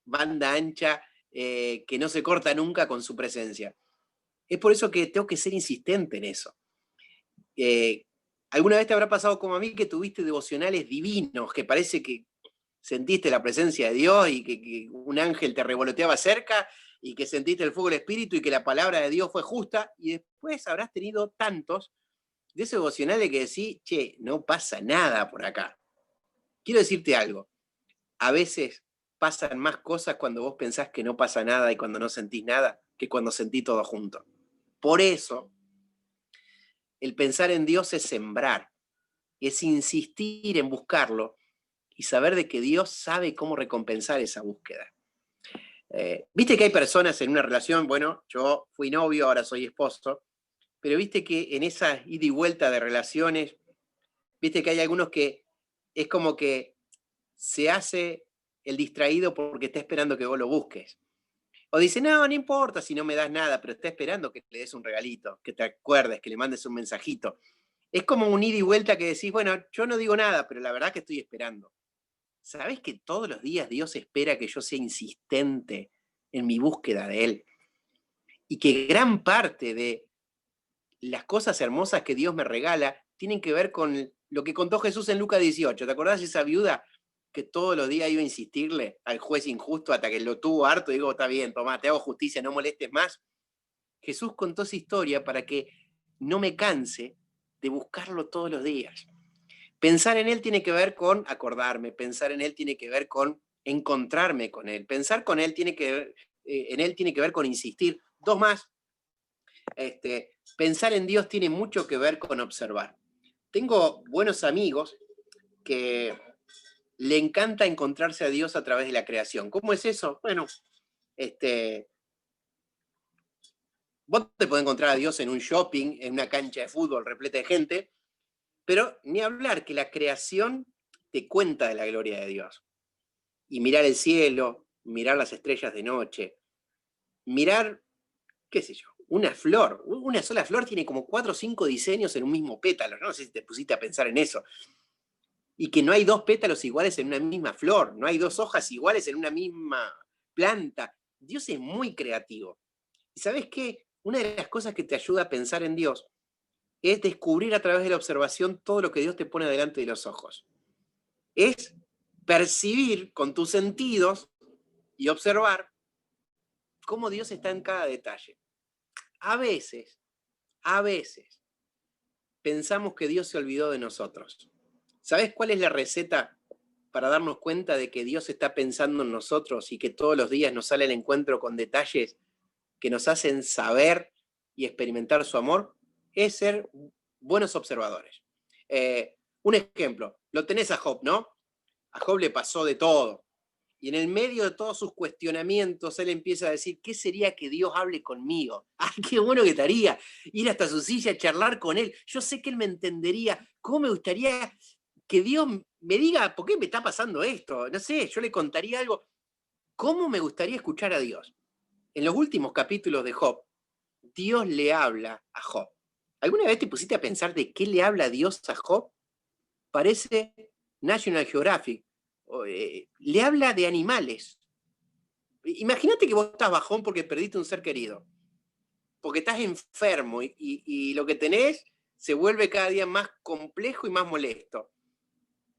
banda ancha, que no se corta nunca con su presencia. Es por eso que tengo que ser insistente en eso. ¿Alguna vez te habrá pasado como a mí que tuviste devocionales divinos, que parece que sentiste la presencia de Dios y que un ángel te revoloteaba cerca y que sentiste el fuego del Espíritu y que la palabra de Dios fue justa? Y después habrás tenido tantos de esos devocionales que decís, che, no pasa nada por acá. Quiero decirte algo. A veces pasan más cosas cuando vos pensás que no pasa nada y cuando no sentís nada que cuando sentís todo junto. Por eso, el pensar en Dios es sembrar, es insistir en buscarlo y saber de que Dios sabe cómo recompensar esa búsqueda. Viste que hay personas en una relación, bueno, yo fui novio, ahora soy esposo, pero viste que en esa ida y vuelta de relaciones, viste que hay algunos que es como que se hace el distraído porque está esperando que vos lo busques. O dice, no importa si no me das nada, pero está esperando que le des un regalito, que te acuerdes, que le mandes un mensajito. Es como un ida y vuelta que decís, bueno, yo no digo nada, pero la verdad que estoy esperando. ¿Sabés que todos los días Dios espera que yo sea insistente en mi búsqueda de Él? Y que gran parte de las cosas hermosas que Dios me regala tienen que ver con lo que contó Jesús en Lucas 18. ¿Te acordás de esa viuda que todos los días iba a insistirle al juez injusto hasta que lo tuvo harto? Y digo, está bien, tomá, te hago justicia, no molestes más. Jesús contó esa historia para que no me canse de buscarlo todos los días. Pensar en Él tiene que ver con acordarme, pensar en Él tiene que ver con encontrarme con Él, pensar con Él en Él tiene que ver con insistir. Dos más, pensar en Dios tiene mucho que ver con observar. Tengo buenos amigos que le encanta encontrarse a Dios a través de la creación. ¿Cómo es eso? Bueno, vos te podés encontrar a Dios en un shopping, en una cancha de fútbol repleta de gente, pero ni hablar que la creación te cuenta de la gloria de Dios. Y mirar el cielo, mirar las estrellas de noche, mirar, qué sé yo, una flor. Una sola flor tiene como 4 o 5 diseños en un mismo pétalo. No sé si te pusiste a pensar en eso. Y que no hay 2 pétalos iguales en una misma flor, no hay 2 hojas iguales en una misma planta. Dios es muy creativo. ¿Y sabes qué? Una de las cosas que te ayuda a pensar en Dios es descubrir a través de la observación todo lo que Dios te pone delante de los ojos. Es percibir con tus sentidos y observar cómo Dios está en cada detalle. A veces, pensamos que Dios se olvidó de nosotros. ¿Sabes cuál es la receta para darnos cuenta de que Dios está pensando en nosotros y que todos los días nos sale al encuentro con detalles que nos hacen saber y experimentar su amor? Es ser buenos observadores. Un ejemplo, lo tenés a Job, ¿no? A Job le pasó de todo. Y en el medio de todos sus cuestionamientos, él empieza a decir, ¿qué sería que Dios hable conmigo? ¡Ay, qué bueno que estaría! Ir hasta su silla, charlar con él. Yo sé que él me entendería. ¿Cómo me gustaría que Dios me diga, ¿por qué me está pasando esto? No sé, yo le contaría algo. ¿Cómo me gustaría escuchar a Dios? En los últimos capítulos de Job, Dios le habla a Job. ¿Alguna vez te pusiste a pensar de qué le habla Dios a Job? Parece National Geographic. Le habla de animales. Imagínate que vos estás bajón porque perdiste un ser querido, porque estás enfermo y lo que tenés se vuelve cada día más complejo y más molesto.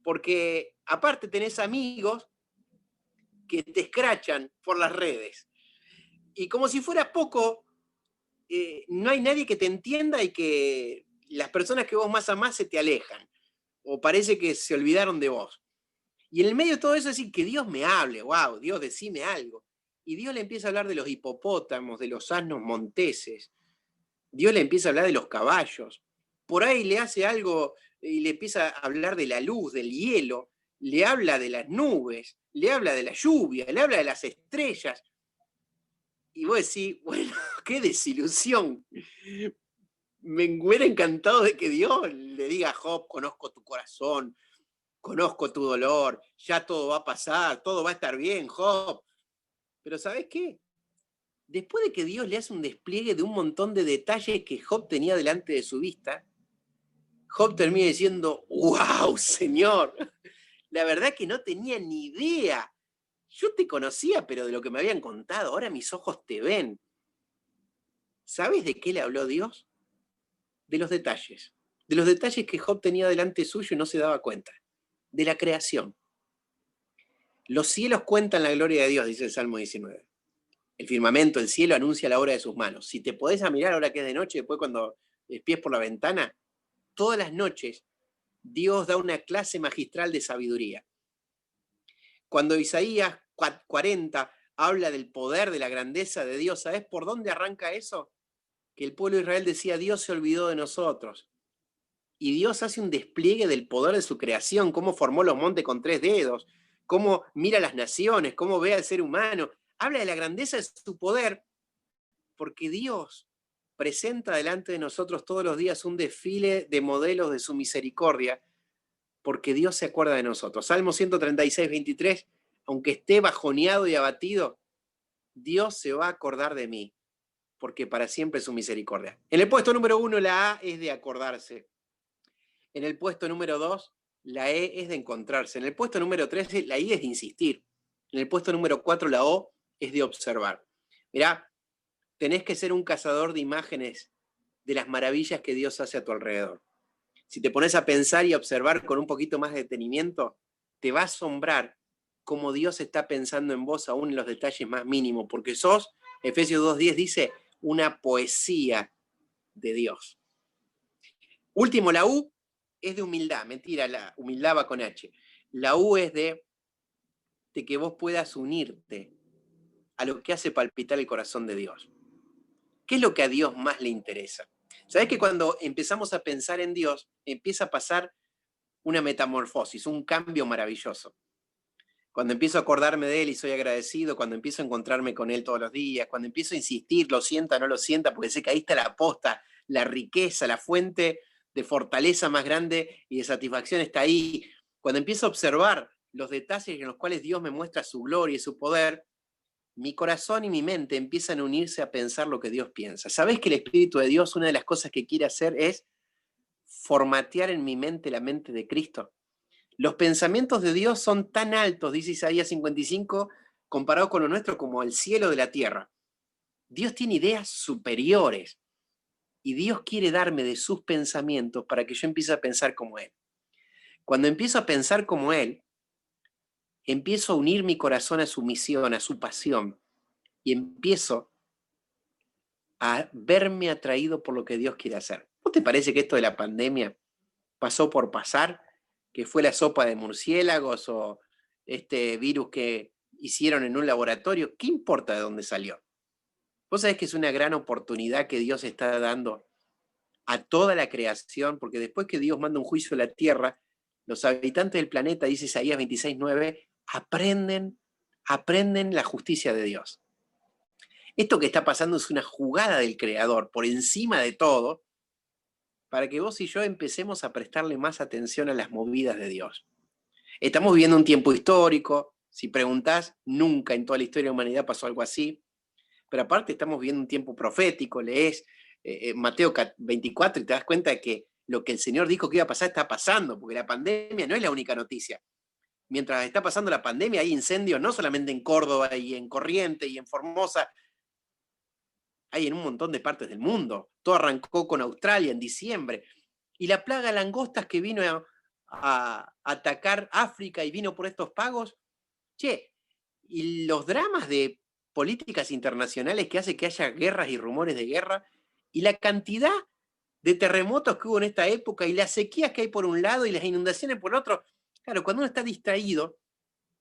Porque aparte tenés amigos que te escrachan por las redes. Y como si fuera poco, no hay nadie que te entienda y que las personas que vos más amás se te alejan. O parece que se olvidaron de vos. Y en el medio de todo eso decir que Dios me hable, wow, Dios decime algo. Y Dios le empieza a hablar de los hipopótamos, de los asnos monteses. Dios le empieza a hablar de los caballos. Por ahí le hace algo y le empieza a hablar de la luz, del hielo. Le habla de las nubes, le habla de la lluvia, le habla de las estrellas. Y vos decís, bueno, qué desilusión. Me hubiera encantado de que Dios le diga a Job, conozco tu corazón, conozco tu dolor, ya todo va a pasar, todo va a estar bien, Job. Pero ¿sabés qué? Después de que Dios le hace un despliegue de un montón de detalles que Job tenía delante de su vista, Job termina diciendo, wow, Señor, la verdad que no tenía ni idea. Yo te conocía, pero de lo que me habían contado, ahora mis ojos te ven. ¿Sabes de qué le habló Dios? De los detalles que Job tenía delante suyo y no se daba cuenta, de la creación. Los cielos cuentan la gloria de Dios, dice el Salmo 19. El firmamento, el cielo anuncia la obra de sus manos. Si te podés a mirar ahora que es de noche, después cuando espies por la ventana, todas las noches Dios da una clase magistral de sabiduría. Cuando Isaías 40 habla del poder, de la grandeza de Dios, ¿sabés por dónde arranca eso? Que el pueblo de Israel decía, Dios se olvidó de nosotros. Y Dios hace un despliegue del poder de su creación, cómo formó los montes con 3 dedos, cómo mira las naciones, cómo ve al ser humano. Habla de la grandeza de su poder, porque Dios presenta delante de nosotros todos los días un desfile de modelos de su misericordia, porque Dios se acuerda de nosotros. Salmo 136, 23, aunque esté bajoneado y abatido, Dios se va a acordar de mí, porque para siempre es su misericordia. En el puesto número 1, la A es de acordarse. En el puesto número 2, la E es de encontrarse. En el puesto número 3, la I es de insistir. En el puesto número 4, la O es de observar. Mirá, tenés que ser un cazador de imágenes de las maravillas que Dios hace a tu alrededor. Si te pones a pensar y a observar con un poquito más de detenimiento, te va a asombrar cómo Dios está pensando en vos aún en los detalles más mínimos, porque sos, Efesios 2:10 dice, una poesía de Dios. Último, la U es de humildad. Mentira, la humildad va con H. La U es de que vos puedas unirte a lo que hace palpitar el corazón de Dios. ¿Qué es lo que a Dios más le interesa? ¿Sabés que cuando empezamos a pensar en Dios, empieza a pasar una metamorfosis, un cambio maravilloso? Cuando empiezo a acordarme de Él y soy agradecido, cuando empiezo a encontrarme con Él todos los días, cuando empiezo a insistir, lo sienta, no lo sienta, porque sé que ahí está la posta, la riqueza, la fuente de fortaleza más grande y de satisfacción está ahí. Cuando empiezo a observar los detalles en los cuales Dios me muestra su gloria y su poder, mi corazón y mi mente empiezan a unirse a pensar lo que Dios piensa. ¿Sabés que el Espíritu de Dios, una de las cosas que quiere hacer es formatear en mi mente la mente de Cristo? Los pensamientos de Dios son tan altos, dice Isaías 55, comparado con lo nuestro, como el cielo de la tierra. Dios tiene ideas superiores y Dios quiere darme de sus pensamientos para que yo empiece a pensar como Él. Cuando empiezo a pensar como Él, empiezo a unir mi corazón a su misión, a su pasión, y empiezo a verme atraído por lo que Dios quiere hacer. ¿No te parece que esto de la pandemia pasó por pasar? ¿Que fue la sopa de murciélagos o este virus que hicieron en un laboratorio? ¿Qué importa de dónde salió? Vos sabés que es una gran oportunidad que Dios está dando a toda la creación, porque después que Dios manda un juicio a la tierra, los habitantes del planeta, dice Isaías 26:9, aprenden la justicia de Dios. Esto que está pasando es una jugada del Creador por encima de todo, para que vos y yo empecemos a prestarle más atención a las movidas de Dios. Estamos viviendo un tiempo histórico. Si preguntás, nunca en toda la historia de la humanidad pasó algo así. Pero aparte estamos viviendo un tiempo profético. Lees Mateo 24 y te das cuenta de que lo que el Señor dijo que iba a pasar está pasando, porque la pandemia no es la única noticia. Mientras está pasando la pandemia hay incendios no solamente en Córdoba y en Corrientes y en Formosa, hay en un montón de partes del mundo. Todo arrancó con Australia en diciembre. Y la plaga de langostas que vino a atacar África y vino por estos pagos, y los dramas de políticas internacionales que hace que haya guerras y rumores de guerra, y la cantidad de terremotos que hubo en esta época, y las sequías que hay por un lado y las inundaciones por otro. Claro, cuando uno está distraído,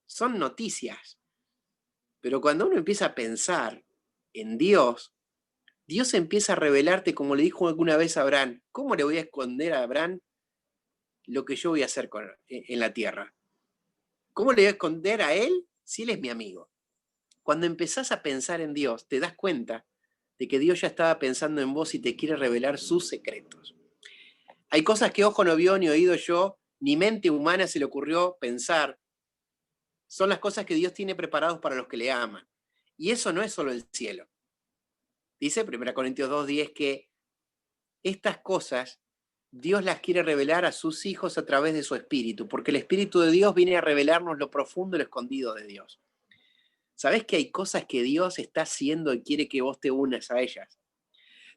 son noticias. Pero cuando uno empieza a pensar en Dios, Dios empieza a revelarte, como le dijo alguna vez a Abraham. ¿Cómo le voy a esconder a Abraham lo que yo voy a hacer en la tierra? ¿Cómo le voy a esconder a él si él es mi amigo? Cuando empezás a pensar en Dios, te das cuenta de que Dios ya estaba pensando en vos y te quiere revelar sus secretos. Hay cosas que ojo no vio, ni oído yo, ni mente humana se le ocurrió pensar. Son las cosas que Dios tiene preparados para los que le aman. Y eso no es solo el cielo. Dice 1 Corintios 2:10 que estas cosas Dios las quiere revelar a sus hijos a través de su Espíritu, porque el Espíritu de Dios viene a revelarnos lo profundo y lo escondido de Dios. ¿Sabés que hay cosas que Dios está haciendo y quiere que vos te unas a ellas?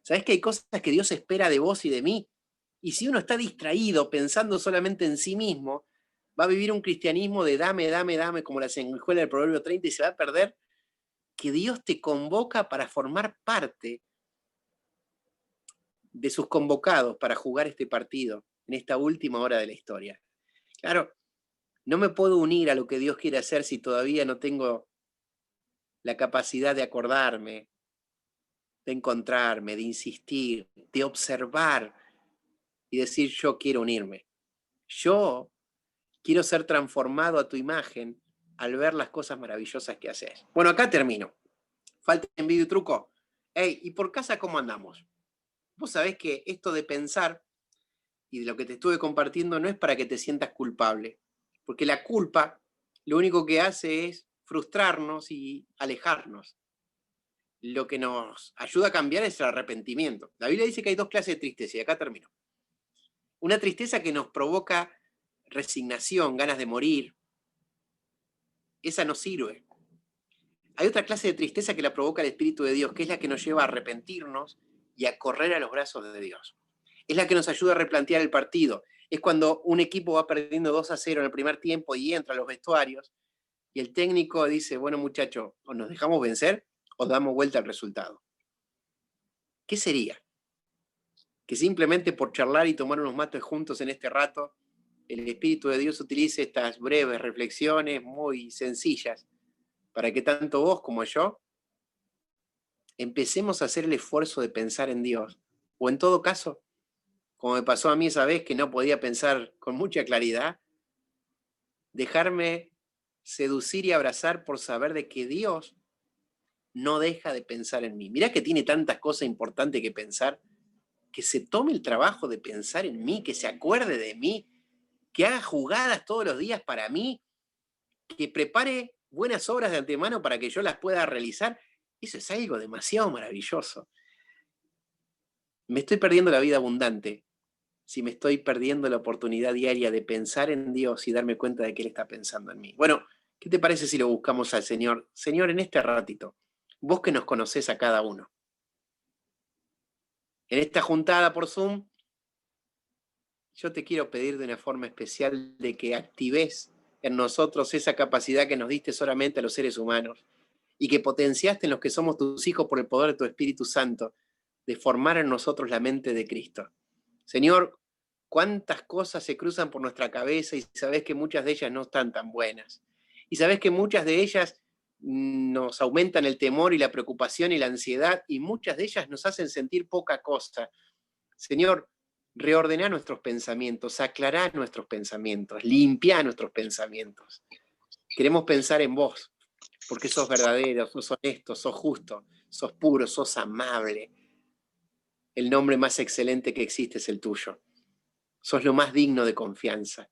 ¿Sabés que hay cosas que Dios espera de vos y de mí? Y si uno está distraído pensando solamente en sí mismo, va a vivir un cristianismo de dame, dame, dame, como la sanguijuela del Proverbio 30, y se va a perder que Dios te convoca para formar parte de sus convocados para jugar este partido en esta última hora de la historia. Claro, no me puedo unir a lo que Dios quiere hacer si todavía no tengo la capacidad de acordarme, de encontrarme, de insistir, de observar y decir yo quiero unirme. Yo quiero ser transformado a tu imagen al ver las cosas maravillosas que haces. Bueno, acá termino. Falta envidia y truco. Hey, ¿y por casa cómo andamos? Vos sabés que esto de pensar y de lo que te estuve compartiendo no es para que te sientas culpable, porque la culpa lo único que hace es frustrarnos y alejarnos. Lo que nos ayuda a cambiar es el arrepentimiento. La Biblia dice que hay dos clases de tristeza, y acá termino. Una tristeza que nos provoca resignación, ganas de morir. Esa no sirve. Hay otra clase de tristeza que la provoca el Espíritu de Dios, que es la que nos lleva a arrepentirnos y a correr a los brazos de Dios. Es la que nos ayuda a replantear el partido. Es cuando un equipo va perdiendo 2-0 en el primer tiempo y entra a los vestuarios y el técnico dice, bueno muchachos, o nos dejamos vencer o damos vuelta al resultado. ¿Qué sería? que simplemente por charlar y tomar unos mates juntos en este rato, el Espíritu de Dios utilice estas breves reflexiones muy sencillas para que tanto vos como yo empecemos a hacer el esfuerzo de pensar en Dios. O en todo caso, como me pasó a mí esa vez que no podía pensar con mucha claridad, dejarme seducir y abrazar por saber de que Dios no deja de pensar en mí. Mirá que tiene tantas cosas importantes que pensar, que se tome el trabajo de pensar en mí, que se acuerde de mí, que haga jugadas todos los días para mí, que prepare buenas obras de antemano para que yo las pueda realizar. Eso es algo demasiado maravilloso. Me estoy perdiendo la vida abundante si me estoy perdiendo la oportunidad diaria de pensar en Dios y darme cuenta de que Él está pensando en mí. Bueno, ¿qué te parece si lo buscamos al Señor? Señor, en este ratito, vos que nos conocés a cada uno, en esta juntada por Zoom, yo te quiero pedir de una forma especial de que actives en nosotros esa capacidad que nos diste solamente a los seres humanos y que potenciaste en los que somos tus hijos por el poder de tu Espíritu Santo, de formar en nosotros la mente de Cristo. Señor, cuántas cosas se cruzan por nuestra cabeza y sabés que muchas de ellas no están tan buenas. Y sabés que muchas de ellas nos aumentan el temor y la preocupación y la ansiedad, y muchas de ellas nos hacen sentir poca cosa. Señor, reordena nuestros pensamientos, aclará nuestros pensamientos, limpia nuestros pensamientos. Queremos pensar en vos, porque sos verdadero, sos honesto, sos justo, sos puro, sos amable. El nombre más excelente que existe es el tuyo. Sos lo más digno de confianza.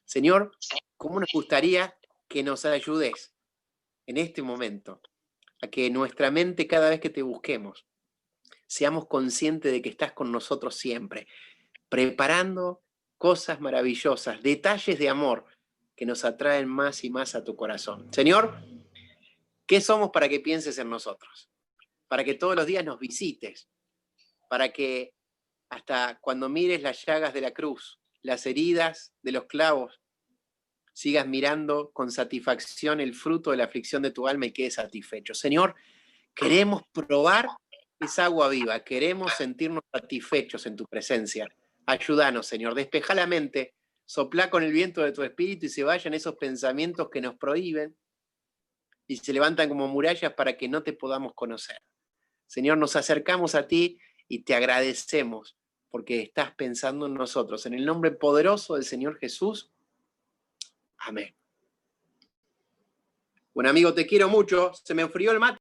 Señor, ¿cómo nos gustaría que nos ayudes en este momento a que nuestra mente, cada vez que te busquemos, seamos conscientes de que estás con nosotros siempre, preparando cosas maravillosas, detalles de amor que nos atraen más y más a tu corazón? Señor, ¿qué somos para que pienses en nosotros? Para que todos los días nos visites, para que hasta cuando mires las llagas de la cruz, las heridas de los clavos, sigas mirando con satisfacción el fruto de la aflicción de tu alma y quedes satisfecho. Señor, queremos probar esa agua viva, queremos sentirnos satisfechos en tu presencia. Ayúdanos, Señor, despejá la mente, soplá con el viento de tu espíritu y se vayan esos pensamientos que nos prohíben y se levantan como murallas para que no te podamos conocer. Señor, nos acercamos a ti y te agradecemos porque estás pensando en nosotros. En el nombre poderoso del Señor Jesús. Amén. Bueno, amigo, te quiero mucho. Se me enfrió el mate.